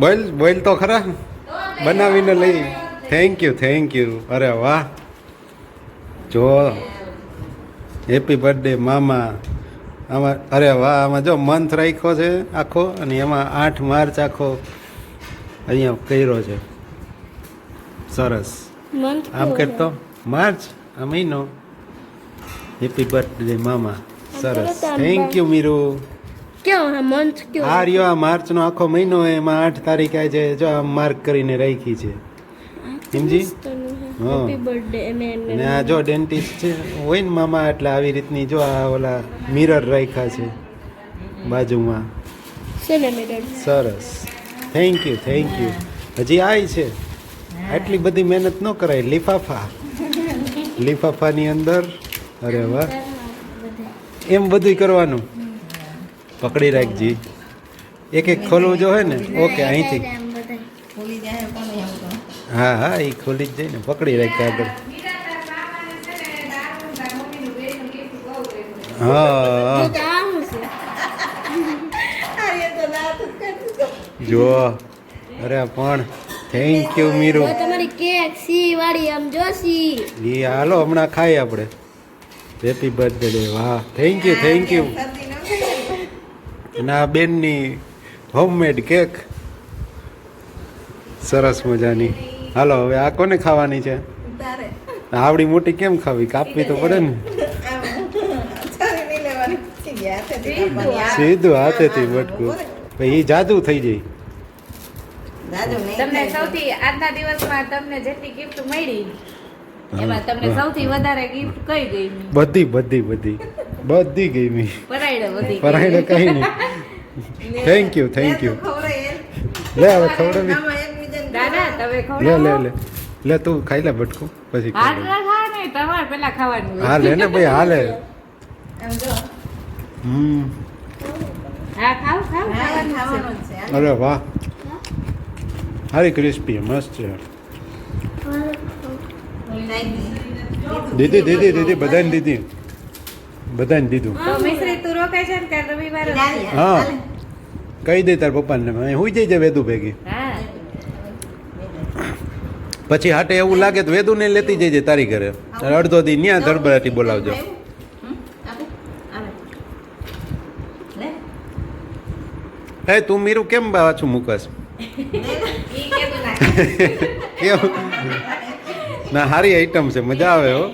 બોલ બોલ તો ખરા બનાવીને લઈ. Thank you. અરે વાહ, જો હેપી બર્થડે મામા. આમાં અરે વાહ, આમાં જો મંથ રાખ્યો છે આખો, અને એમાં 8 માર્ચ આખો અહીંયા કર્યો છે. સરસ. આમ કરતો માર્ચ આ મહિનો. હેપી બર્થડે મામા. સરસ. Thank you Miru. આ રહ્યો આ માર્ચનો આખો મહિનો, એમાં 8 તારીખ આજે જો આમ માર્ક કરીને રાખી છે, સમજી? હા. ને આ જો ડેન્ટિસ્ટ છે હોય ને મામા, એટલે આવી રીતની જો આ ઓલા મિરર રાખ્યા છે બાજુમાં. સરસ. Thank you. હજી આય છે, આટલી બધી મહેનત ન કરાય. લિફાફાની અંદર. અરે વાહ, એમ બધું કરવાનું. પકડી રાખજી, એક ખોલવું જો હે ને. ઓકે, અહીંથી. હા, એ ખોલી જ જાય ને. પકડી રાખ આગળ. હા, જો. અરે પણ થેન્ક યુ મીરુ. તમારી કેક સી વાળી આમ જોસી. એ હાલો હમણાં ખાઈ આપણે. Happy birthday. વાહ, થેન્ક યુ. અને આ બેનની હોમમેડ કેક સરસ મજાની. હાલો હવે આ કોને ખાવાની છે? આવડી મોટી કેમ ખાવી? કાપવી તો પડે ને. સીધું હાથેથી બટકું, પછી એ જાદુ થઈ જાય. તમને સૌથી આજના દિવસમાં તમને જેટલી ગિફ્ટ મળી એમાં તમને સૌથી વધારે ગિફ્ટ કઈ ગઈ? બધી ગઈ. પરાયડે કઈ નહીં. Thank you. લે હવે ખવડાવી. દાદા તમે ખવડાવો. લે તું ખાઈ લે બટકું, પછી તમારે પેલા ખાવાનું. હા લે ને ભાઈ, હાલે. હા ખાવ અરે વાહ, હારી ક્રિસ્પી મસ્ત છે. દીદી બધાને દીધું. તો મિશ્રી તું રોકાય છે ને કે રવિવારે? હા, કહી દે તાર પપ્પાને. હુઈ જઈ વેદુ ભેગી. હા, પછી હાટે એવું લાગે તો વેદુ ને લેતી જજે તારી ઘરે. અડધો દી ન્યા ધડબડાટી બોલાવજો. હે તું મીરું કેમ પાછું મૂકસ? કેમ? ના, સારી આઈટમ છે, મજા આવે હો.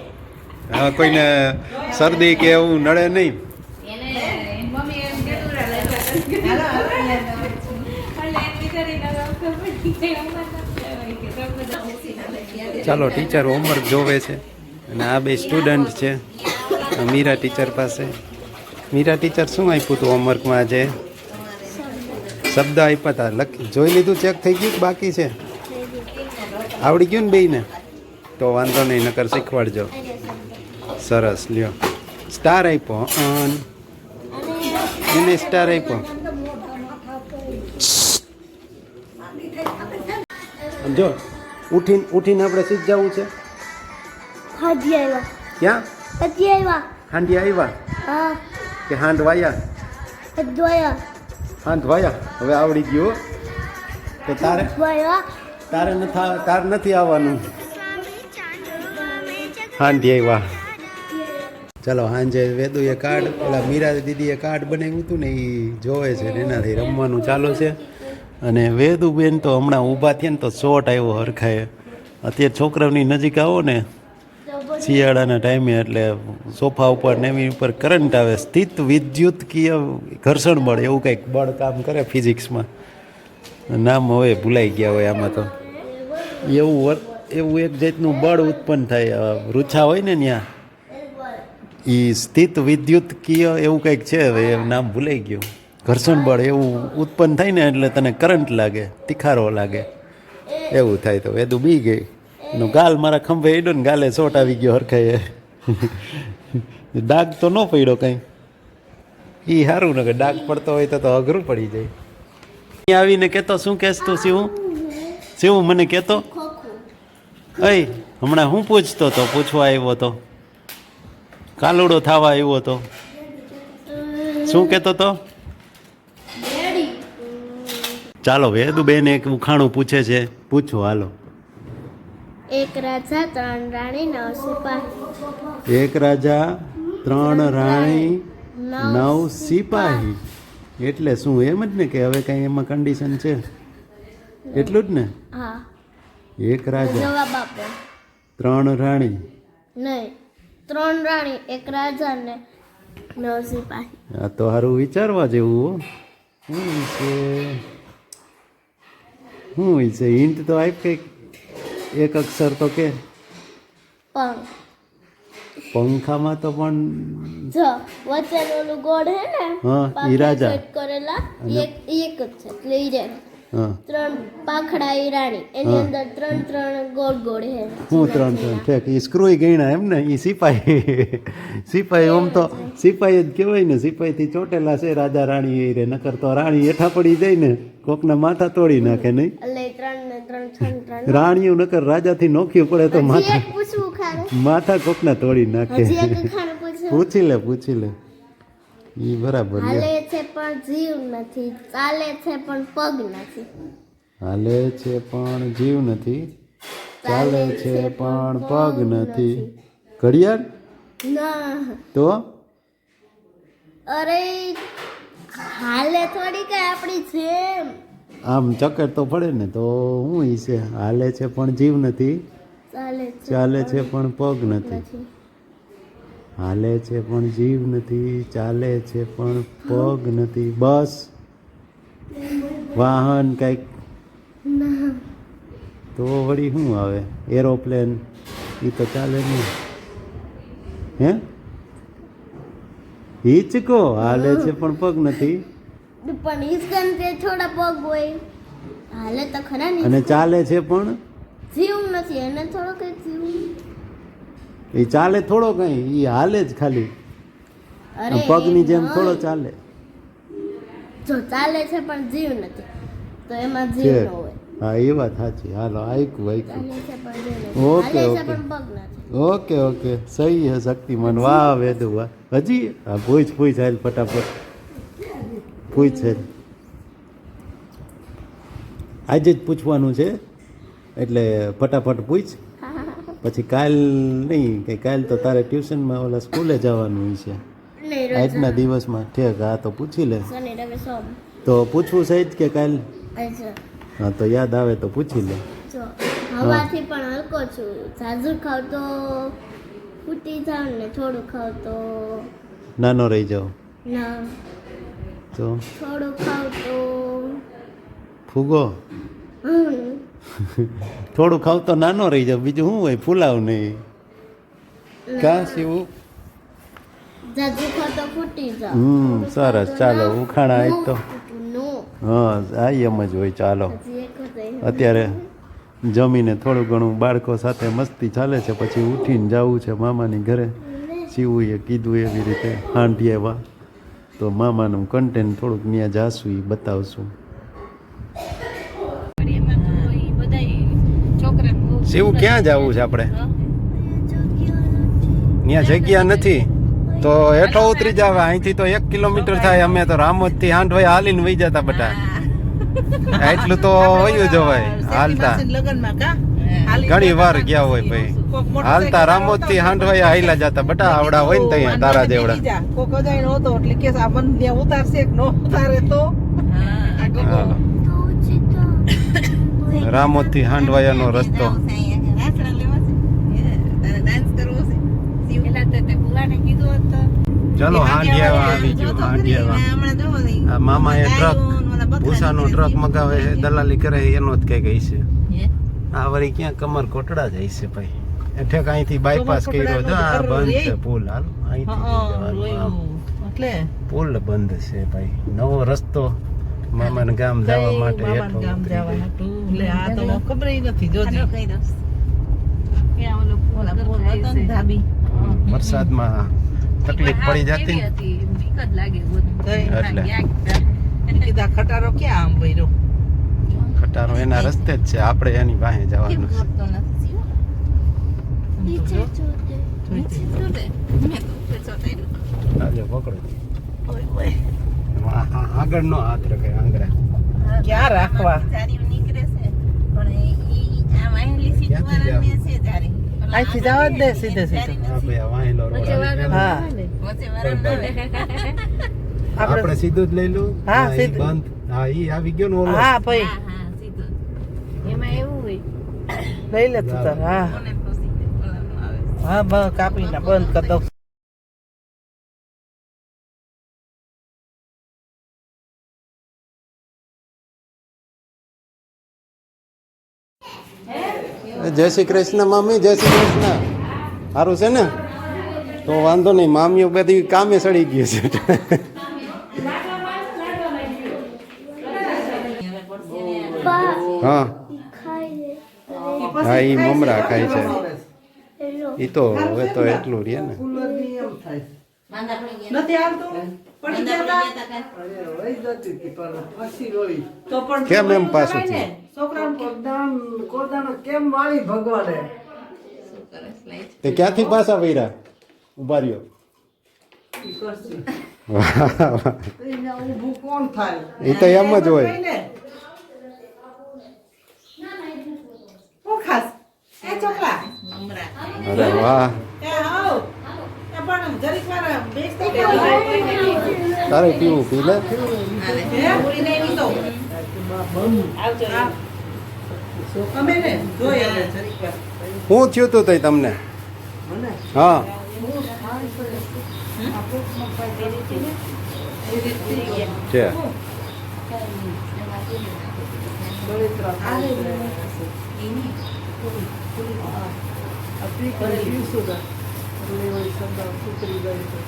કોઈને શરદી કે એવું નડે નહીં. ચાલો, ટીચર હોમવર્ક જોવે છે અને આ બે સ્ટુડન્ટ છે મીરા ટીચર પાસે. મીરા ટીચર શું આપ્યું હતું હોમવર્કમાં આજે? શબ્દ આપ્યા હતા, જોઈ લીધું? ચેક થઈ ગયું કે બાકી છે? આવડી ગયું ને બેયને? તો વાંધો નહીં, નકર શીખવાડજો. સરસ. લ્યો, સ્ટાર આપ્યો. એને સ્ટાર આપ્યો. જો ઉઠીને આપણે સીધ જવું છે. ક્યાં? હાંડી આવ્યા કે હાંડ વાયા? હાંડ વાયા. હવે આવડી ગયો. તો તારે નથી આવવાનું. હાંડી આવ્યા. ચાલો, સાંજે વેદુએ કાર્ડ, પેલા મીરા દીદીએ કાર્ડ બનાવ્યું હતું ને, એ જોવે છે ને એનાથી રમવાનું ચાલુ છે. અને વેદુબેન તો હમણાં ઊભા થયા ને તો શોટ આવ્યો હરખાએ. અત્યારે છોકરાઓની નજીક આવો ને શિયાળાના ટાઈમે, એટલે સોફા ઉપર ને એની ઉપર કરંટ આવે. સ્થિત વિદ્યુતકીય ઘર્ષણ બળ એવું કંઈક બળ કામ કરે ફિઝિક્સમાં. નામ હવે ભૂલાઈ ગયા હોય આમાં તો. એવું એક જાતનું બળ ઉત્પન્ન થાય. રૂછા હોય ને ત્યાં, એ સ્થિત વિદ્યુતકીય એવું કંઈક છે. હવે એ નામ ભૂલાઈ ગયું. ઘર્ષણ બળ એવું ઉત્પન્ન થાય ને, એટલે તને કરંટ લાગે, તિખારો લાગે, એવું થાય. તો વેદુ બી ગઈ. એનું ગાલ મારા ખંભે હેડ્યો ને, ગાલે શોટ આવી ગયો હરખાએ. ડાઘ તો ન પડ્યો કંઈ. એ સારું ને, કે ડાઘ પડતો હોય તો અઘરું પડી જાય. અહીં આવીને કહેતો, શું કહેશ તું શિવું? મને કહેતો, અય હમણાં હું પૂછતો હતો, પૂછવા આવ્યો તો, કાલુડો થવા આવ્યો હતો. શું કહેતો તો? ચાલો વેદુબેન એક ઉખાણું પૂછે છે, પૂછો હાલો. એક રાજા 3 રાણી 9 સિપાહી. એક રાજા 3 રાણી 9 સિપાહી એટલે શું એમ જ ને કે હવે કઈ એમાં કન્ડિશન છે એટલું જ ને? હા. એક રાજા જવાબ આપો. 3 રાણી નહીં, 3 રાણી 1 રાજા ને 9 સિપાહી. આ તો સારું વિચારવા જેવું હો. શું છે હિન્ટ તો આપ કંઈક એક અક્ષર તો કે. પણ પંખામાં તો પણ જો વચ્ચે ઓલું ગોળ હે ને હા, ઈ રાજા. સેટ કરેલા એક જ છે એટલે ઈ રે. હા 3 પાખડા ઈ રાણી એની હા. અંદર 3 ગોળ ગોળ હે. હું 3 ઠેક એ સ્ક્રૂ ગણ્યા એમ ને એ સિપાહી. સિપાહી આમ તો સિપાહી જ કહેવાય ને, સિપાહીથી ચોટેલા છે રાજા રાણી એ રે, નકર તો રાણી હેઠા પડી જાય ને કોકના માથા તોડી નાખે નહીં. એટલે 3 ને 3 6 ને 3 રાણીઓ નકર રાજાથી નોખ્યું પડે તો હજી માથા એક પૂછવું ખાને. માથા કોકના તોડી નાખે. હજી એક ખાને પૂછવું. પૂછી લે ઈ બરાબર લે. હાલે છે પણ જીવ નથી, ચાલે છે પણ પગ નથી. હાલે છે પણ જીવ નથી, ચાલે છે પણ પગ નથી. ઘડિયાળ ના, તો અરે હાલે થોડી કઈ આપણી જેમ. આમ ચક્કર તો પડે ને તો હું ઈ છે હાલે છે પણ જીવ નથી, ચાલે છે પણ પગ નથી. હાલે છે પણ જીવ નથી, ચાલે છે પણ પગ નથી. બસ, વાહન કઈક ના, તો વળી શું આવે? એરોપ્લેન એ તો ચાલે નહીં. હે હિચકો હાલે છે પણ પગ નથી પણ હિસકન તે થોડા પગ હોય. હાલે તો ખરા ને. અને ચાલે છે પણ જીવ નથી એને થોડો કઈ જીવ. એ ચાલે થોડો કઈ, એ હાલે જ ખાલી. અરે પગની જેમ નહીં. થોડો ચાલે જો ચાલે છે પણ જીવ નથી તો એમાં છે. જીવ ન હોય. હા એ વાત સાચી. હાલો આયકું ચાલે છે પણ જીવ નથી. ઓકે, હાલે છે ઓકે. પણ પગ નથી. ઓકે સહી હે શક્તિમાન. વાહ વેદુ વાહ. હજી હા પૂછ હાલ ફટાફટ પૂછ હાલ. આજે જ પૂછવાનું છે એટલે ફટાફટ પૂછ. પછી કાલ નહીં કે કાલ તો તારે ટ્યુશનમાં ઓલા સ્કૂલે જવાનું છે નહીં, આજના દિવસમાં. ઠેક હા તો પૂછી લે. શનિ રવિ સોમ. તો પૂછવું છે જ કે કાલ? અચ્છા, હા તો યાદ આવે તો પૂછી લે. જો હવાથી પણ હલકો છું. ઝાઝુ ખાવ તો ફૂટી જાવ ને થોડું ખાવ તો નાનો રહી જાઓ ના, તો થોડું ખાવ તો ફૂગો. થોડું ખાવ તો નાનો રહી જાવ, બીજું શું હોય? ફૂલાવ નહીં કા શિવું? ઝાઝુ ખાવ તો ફૂટી જાવ. સરસ. ચાલો ઉખાણા એક તો નો હા આ એમ જ હોય. ચાલો હજી એક હતું. અત્યારે જમીને થોડું ઘણું બાળકો સાથે મસ્તી ચાલે છે, પછી ઉઠીને જવું છે મામાની ઘરે. શિવુએ કીધું એવી રીતે હાંડી આવ્યા તો મામાનું કન્ટેન્ટ થોડુંક ત્યાં જાશું એ બતાવશું. શિવ ક્યાં જવું છે આપણે? ત્યાં જગ્યા નથી તો હેઠો ઉતરી જાવ. અહીંથી તો 1 કિલોમીટર થાય. અમે તો રામોદથી હાંડભાઈ હાલીને વહી જતા બધા. એટલું તો વયું જવાય હાલતા. ઘણી વાર ગયા હોય ભાઈ હાલતા. રામોદ થી હાંડભાઈ હાઈલા જતા બટા આવડા હોય ને ત્યાં તારા જેવડા. રામોદ થી હાંડવાયાનો રસ્તો. ચલો હાંડિયાવા આવી ગયો. હાંડિયાવા આ મામાએ ટ્રક ભૂસાનો ટ્રક મગાવે છે, દલાલી કરે એનો જ કઈ ગઈ છે. આ વળી ક્યાં કમર કોટડા જાય છે ભાઈ. ઠેક અહીંથી બાયપાસ કર્યો છે. આ બંધ છે પુલ. હાલ અહીંથી પુલ બંધ છે ભાઈ. નવો રસ્તો મામાને ગામ જવા માટે હેઠો વરસાદમાં તકલીફ પડી જતી ને એટલે ખટારો ક્યાં આમ વૈરો? ખટારો એના રસ્તે જ છે, આપણે એની પાસે જવાનું છે. નીચે જોતે. આજે પકડો આગળ નો હાથ રખાય. આંગળા ક્યાં રાખવા અહીંથી જવા જ દે સીધે સીધે હા ભાઈ આ વાહેલો રોડ આવી ગયો. હા આપણે સીધું જ લઈ લઉં હા, ઈ સીધું. બંધ હા ઈ આવી ગયો ને ઓલો હા ભાઈ એમાં એવું હોય લઈ લે તું તાર હા હા કાપીને બંધ કરી દઉં જય શ્રી કૃષ્ણ મમ્મી જય શ્રી કૃષ્ણ સારું છે ને તો વાંધો નહીં મામીઓ બધી કામે સડી ગઈ છે હા ખાઈ હા ઈ મમરા ખાય છે લો ઈ તો હવે તો એટલું રહે ને કુલરની એમ થાય નથી આવતું પડી ગયા તા? વહી જતી હતી પણ પછી વળી. તો પણ કેમ એમ જોયું પાછું કરાય ને. છોકરાને કોદાનો કેમ વાળી ભગવાને તે ક્યાંથી પાછા વૈરા ઉભા રહ્યો ઈ કરશે. વાહ, વાહ. તો એને ઊભું કોણ થાય ઈ તો એમ જ હોય. ને. હું ખાસ એ છોકરા અરે વાહ એ આવ એ પણ જરીક વાર બેસતી કે તારે પીવું પી લે તમે ને જોઈએ હવે જરીક વાર શું થયું તું તઈ તમને મને હા છે બળતરા થાય છે. આપણી ઘરે પીવશું ને એટલે વળી સંદાસ સુધરી જાય છે.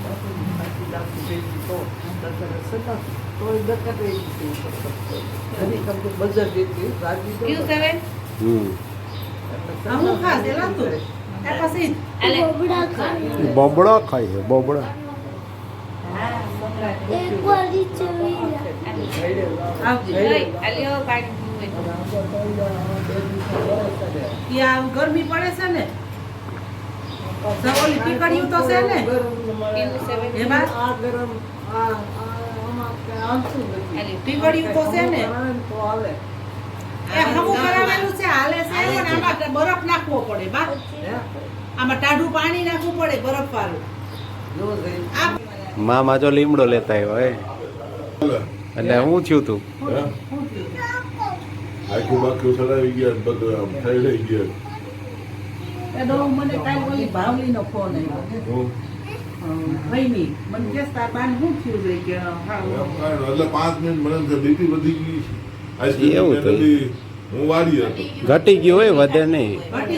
બાકી દાખલ થઈ ગઈ તો દરકારે સંદાસ તોય દરકાર રહી ગઈ છે. ઘણી કંપની બજાર જેટલી રાજી તો કયું કરે હમ હું ખાસ એલા તું એ પછી બબડા ખાઈ બબડો ખાય છે બબડો એક વારી ચવી આવજે આલ્યો પાણી ત્યાં ગરમી પડે છે ને સવોલી પીકડ્યું તો છે ને એમાં આ ગરમ આ આમાં કે આમતું નથી પીકડ્યું તો છે ને તો હાલે એ હમું કરાવેલું છે હાલે છે પણ આમાં બરફ નાખવો પડે બા આમાં ટાઢું પાણી નાખવું પડે બરફ વાળું આ મામા જો લીમડો લેતા આવ્યો એટલે હું થયું તું આખું બાકી સડાવી ગયા બધું આમ થઈ રહી ગયા એ દો મને કાલ ઓલી ભાવલીનો ફોન આવ્યો ભાઈની મને કે તાર બાને શું થયું છે કે હા એમ કાંઈ એટલે 5 મિનિટ મને બીપી વધી ગઈ આઈસ્ક્રીમ એવું થયું. મેં હું વાડી હતો ઘટી ગયું હોય વધે નહીં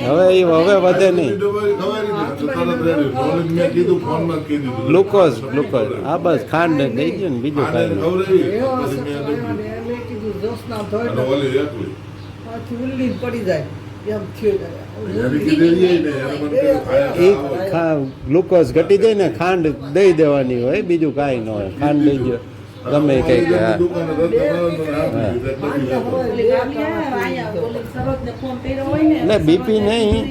હવે એ હવે વધે નહીં દવાઈ ખવારી ને તો તરત રેડી ફોન મેં કીધું ફોનમાં કહી દીધું ગ્લુકોઝ ગ્લુકોઝ આ બસ ખાંડ દઈ ગયો ને બીજું આને કાંઈ નહીં ખવડાવી એવો પછી મેં અસર દઈ કરવાનો મેં કીધું જોશના અને ધોઈ ઓલી એકલી પાછી ઉલ્લી પડી જાય એમ થયું એની કીધેલી ને એને મને કીધું એ ખાયા ગ્લુકોઝ ઘટી જાય ને ખાંડ દઈ દેવાની હોય બીજું કાંઈ ન હોય ખાંડ દઈ ગયો ગમે એ કંઈ કે હા દુકાને રસ્તા એટલે બીપી નહીં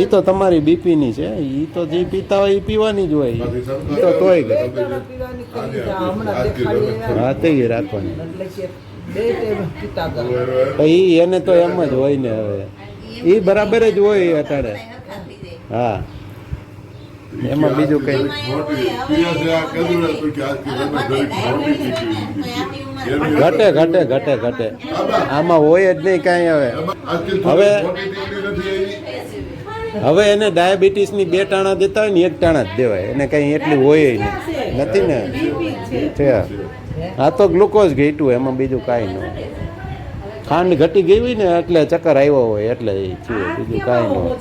એ તો તમારી બીપી ની છે એ તો જે પીતા હોય એ પીવાની જ હોય એ તો તોય ગઈ હા તે રાખવાની તો ઈ એને તો એમ જ હોય ને હવે એ બરાબર જ હોય અત્યારે હા એમાં બીજું કઈ ઘટે ઘટે ઘટે ઘટે આમાં હોય જ નહીં કાંઈ હવે એને ડાયાબિટીસની 2 ટાણા દેતા હોય ને 1 ટાણા જ દેવાય એને કંઈ એટલું હોય નહીં નથી ને છે આ તો ગ્લુકોઝ ઘટ્યું એમાં બીજું કાંઈ ન હોય ખાંડ ઘટી ગઈ હોય ને એટલે ચક્કર આવ્યો હોય એટલે એ થયું બીજું કાંઈ ન હોય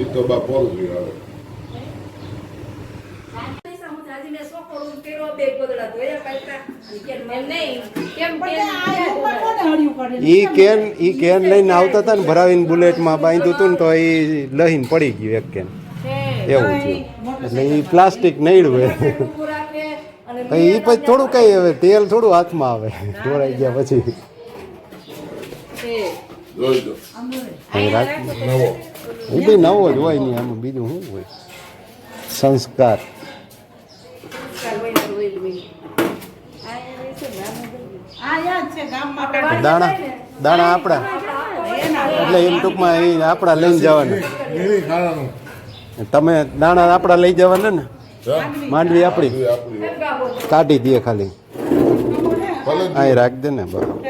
એ તો બાપોર આવે ઈ કેન લઈને આવતા હતા ને ભરાવીને બુલેટમાં બાંધ્યું હતું ને તો એ લહીને પડી ગયું એક કેન એવું થયું એટલે એ પ્લાસ્ટિક નડ્યું એ પછી થોડું કઈ હવે તેલ થોડું હાથમાં આવે ઢોળાઈ ગયા પછી જોઈ દો રાખ નવો ઊભી નવો જ હોય નહીં આમાં બીજું શું હોય સંસ્કાર આ યાદ છે ગામમાં આપણે દાણા દાણા આપણા એટલે એમ ટૂંકમાં એ આપણા લઈને જવાના નીલી ખાવાનું તમે દાણા આપણા લઈ જવાના ને માંડવી આપણી એ આપણી કાઢી દે ખાલી ભલે અહીં રાખ દે ને બરાબર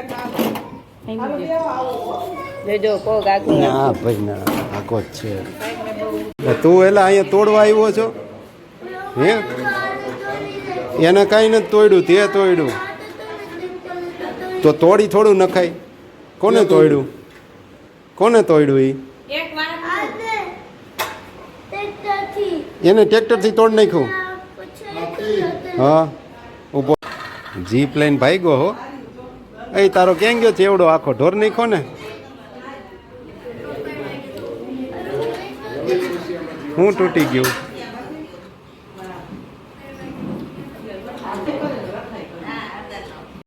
જોજો પગ આગળ ના ભાઈ ના આખો જ છે તું એટલે અહીંયા તોડવા આવ્યો છો હે એને કાંઈ નથી તોડ્યું તે તોડ્યું તો તોડી થોડું નખાય કોને તોડ્યું કોને તોડ્યું એ એક વાર આજે ટ્રેક્ટરથી એને ટ્રેક્ટરથી તોડ નાખ્યું પછી હા ઊભો જીપ લઈને ભાગ્યો હો એ તારો ક્યાં ગયો છે એવડો આખો ઢોર નાખ્યો ને હું તૂટી ગયું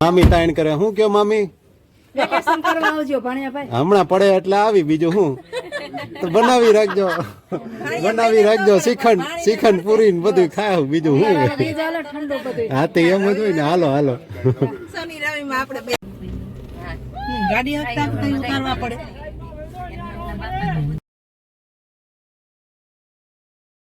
મામી તાણ કરે હું કયો મામી હમણાં પડે એટલે આવી બીજું હું તો બનાવી રાખજો શ્રીખંડ પૂરી ને બધું ખાવ બીજું હું હા તો એમ જ હોય ને હાલો ગાડી હકતા ઉતારવા પડે